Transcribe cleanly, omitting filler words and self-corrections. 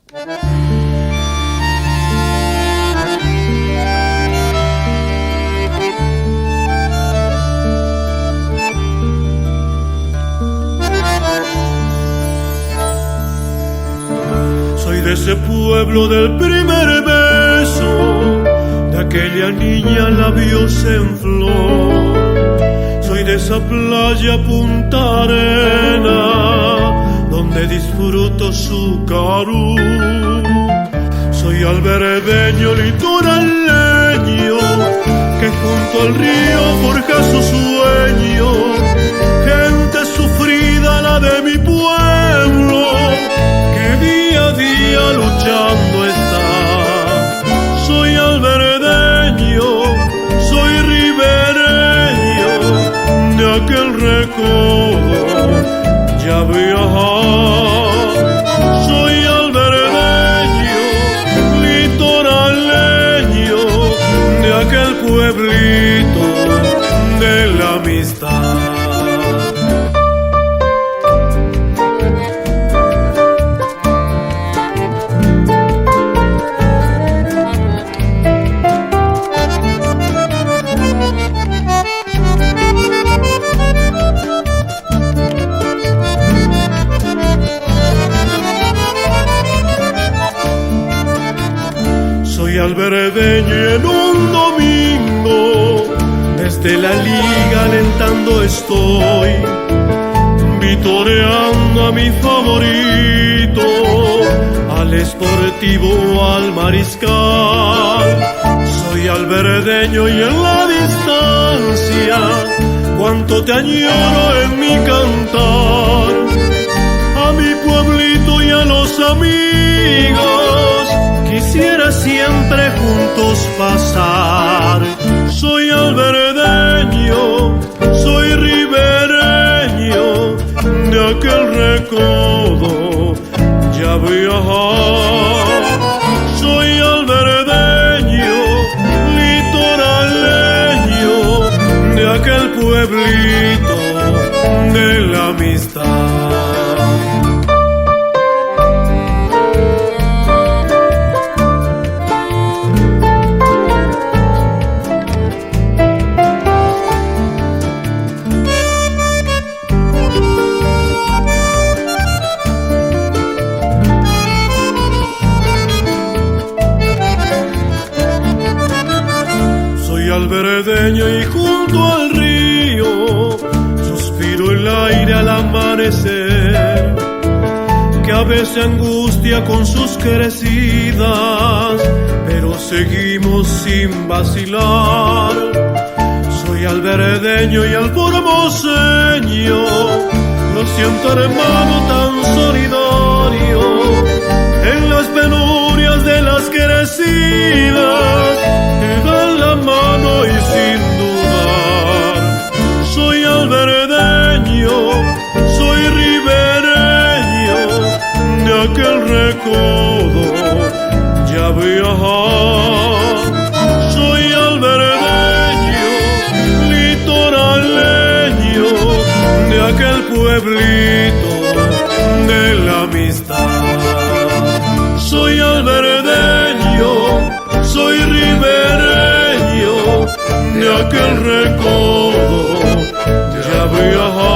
Soy de ese pueblo del primer beso, de aquella niña labios en flor. Soy de esa playa Punta Arena, donde disfruto su carú. Soy alberdeño litoraleño, que junto al río forja su sueño. Gente sufrida la de mi pueblo, que día a día luchando está. Soy alberdeño, soy ribereño, de aquel recodo ya viajar. Soy alberdeño, litoraleño, de aquel pueblito de la amistad. Soy alberdeño y en un domingo desde la liga alentando estoy, vitoreando a mi favorito, al Sportivo, al Mariscal. Soy alberdeño y en la distancia cuánto te añoro en mi cantar, a mi pueblito y a los amigos quisiera siempre juntos pasar. Soy alberdeño, soy ribereño, de aquel recodo ya viajar. Soy alberdeño, litoraleño, de aquel pueblito de la amistad. Alberdeño y junto al río suspiro el aire al amanecer, que a veces angustia con sus crecidas, pero seguimos sin vacilar. Soy alberdeño y al formoseño lo siento hermano tan solidario, en las penurias de las crecidas te dan la mano y sin dudar. Soy alberdeño, soy ribereño, de aquel recodo ya viajar. Soy alberdeño, litoraleño, de aquel pueblito de la amistad. Soy alberdeño, soy ribereño, de aquel recodo ya viajar.